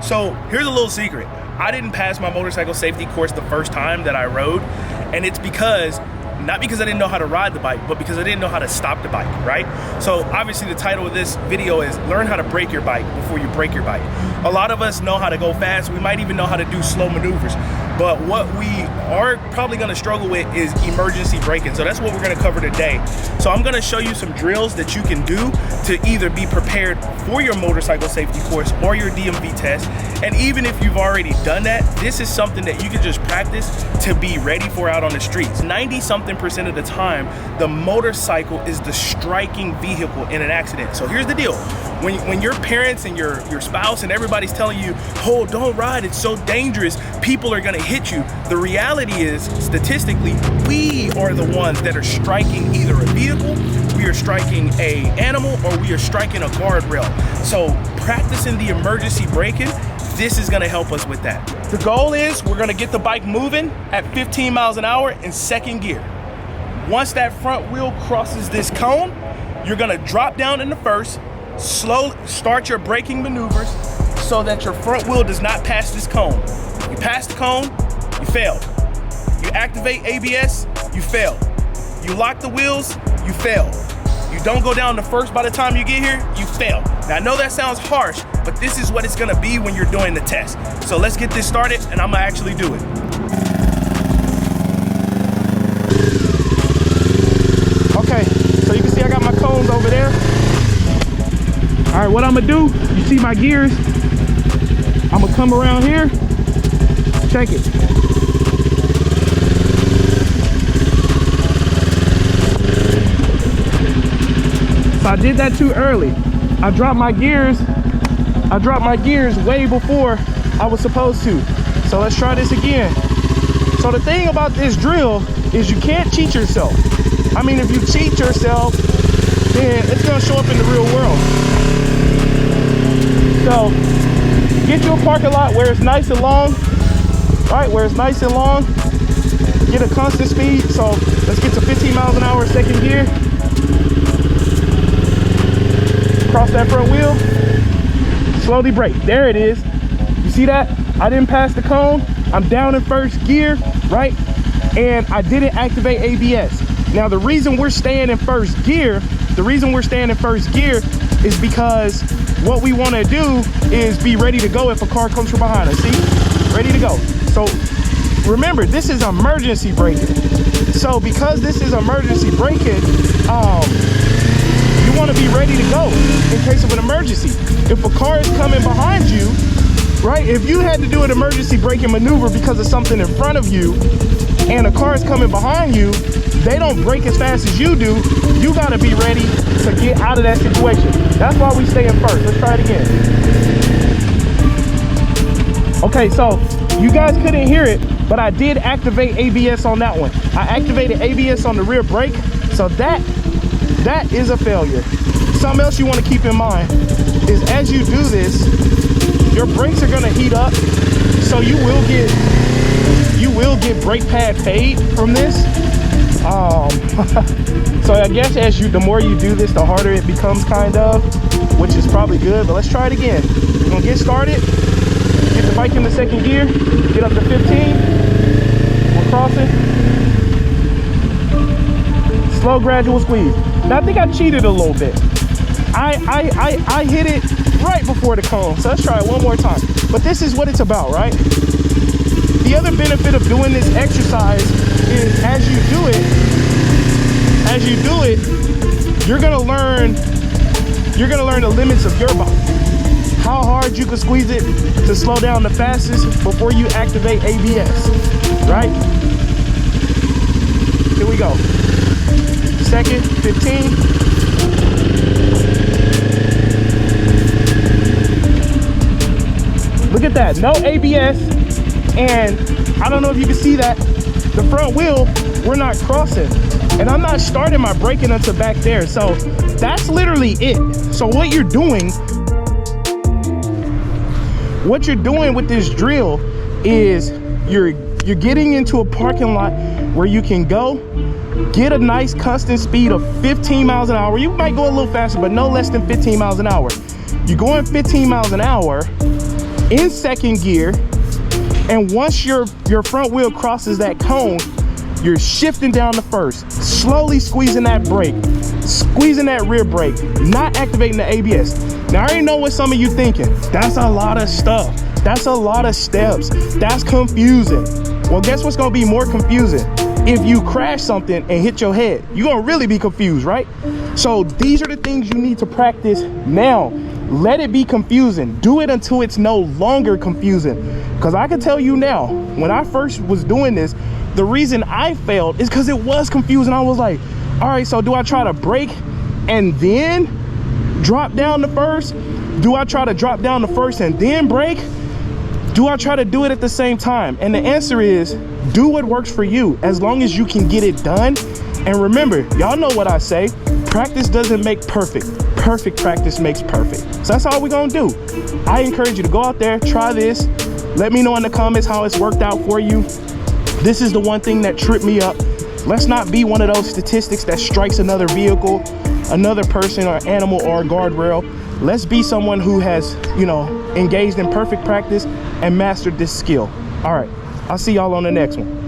So here's a little secret. I didn't pass my motorcycle safety course the first time that I rode, and it's because, not because I didn't know how to ride the bike, but because I didn't know how to stop the bike, right? So obviously the title of this video is Learn How to Break Your Bike Before You Break Your Bike. A lot of us know how to go fast. We might even know how to do slow maneuvers. But what we are probably gonna struggle with is emergency braking. So that's what we're gonna cover today. So I'm gonna show you some drills that you can do to either be prepared for your motorcycle safety course or your DMV test. And even if you've already done that, this is something that you can just practice to be ready for out on the streets. 90-something% of the time, the motorcycle is the striking vehicle in an accident. So here's the deal. When your parents and your spouse and everybody's telling you, oh, don't ride, it's so dangerous, people are gonna hit you. The reality is, statistically, we are the ones that are striking either a vehicle, we are striking a animal, or we are striking a guardrail. So practicing the emergency braking, this is gonna help us with that. The goal is we're gonna get the bike moving at 15 miles an hour in second gear. Once that front wheel crosses this cone, you're gonna drop down in the first, start your braking maneuvers so that your front wheel does not pass this cone. You pass the cone, you failed. You activate ABS, you failed. You lock the wheels, you failed. You don't go down the first by the time you get here, you fail. Now I know that sounds harsh, but this is what it's gonna be when you're doing the test. So let's get this started and I'm gonna actually do it. Okay, so you can see I got my cones over there. All right, what I'm gonna do, you see my gears, I'm gonna come around here, check it. So I did that too early. I dropped my gears way before I was supposed to. So let's try this again. So the thing about this drill is you can't cheat yourself. I mean, if you cheat yourself, then it's gonna show up in the real world. So get you a parking lot where it's nice and long, right? Where it's nice and long. Get a constant speed. So let's get to 15 miles an hour second gear. Cross that front wheel. Slowly brake. There it is. You see that? I didn't pass the cone. I'm down in first gear, right? And I didn't activate ABS. Now the reason we're staying in first gear, is because what we want to do is be ready to go if a car comes from behind us. See? Ready to go. So remember, this is emergency braking. So because this is emergency braking, you want to be ready to go in case of an emergency. If a car is coming behind you, right? If you had to do an emergency braking maneuver because of something in front of you and a car is coming behind you, they don't brake as fast as you do. You got to be ready to get out of that situation. That's why we stay in first. Let's try it again. Okay, so you guys couldn't hear it, but I did activate ABS on that one. I activated ABS on the rear brake, so that is a failure. Something else you want to keep in mind is as you do this, your brakes are going to heat up, so you will get brake pad fade from this. So I guess the more you do this, the harder it becomes, kind of, which is probably good. But let's try it again. We're gonna get started, get the bike in the second gear, get up to 15. We're crossing. Slow gradual squeeze. Now I think I cheated a little bit. I hit it right before the cone. So let's try it one more time. But this is what it's about, right? The other benefit of doing this exercise is as you do it, you're gonna learn the limits of your body. How hard you can squeeze it to slow down the fastest before you activate ABS, right? Here we go. Second, 15. Look at that, no ABS. And I don't know if you can see that, the front wheel, we're not crossing. And I'm not starting my braking until back there. So that's literally it. So what you're doing with this drill is you're getting into a parking lot where you can go, get a nice constant speed of 15 miles an hour. You might go a little faster, but no less than 15 miles an hour. You're going 15 miles an hour, in second gear, and once your front wheel crosses that cone, you're shifting down to first, slowly squeezing that brake, squeezing that rear brake, not activating the ABS. Now, I already know what some of you thinking. That's a lot of stuff. That's a lot of steps. That's confusing. Well, guess what's gonna be more confusing? If you crash something and hit your head, you're gonna really be confused, right? So these are the things you need to practice now. Let it be confusing. Do it until it's no longer confusing. Because I can tell you now, when I first was doing this, the reason I failed is because it was confusing. I was like, all right, so do I try to brake and then drop down the first? Do I try to drop down the first and then brake? Do I try to do it at the same time? And the answer is, do what works for you, as long as you can get it done. And remember, y'all know what I say, practice doesn't make perfect. Perfect practice makes perfect. So that's all we're gonna do. I encourage you to go out there, try this. Let me know in the comments how it's worked out for you. This is the one thing that tripped me up. Let's not be one of those statistics that strikes another vehicle, another person or animal or a guardrail. Let's be someone who has, you know, engaged in perfect practice and mastered this skill. All right, I'll see y'all on the next one.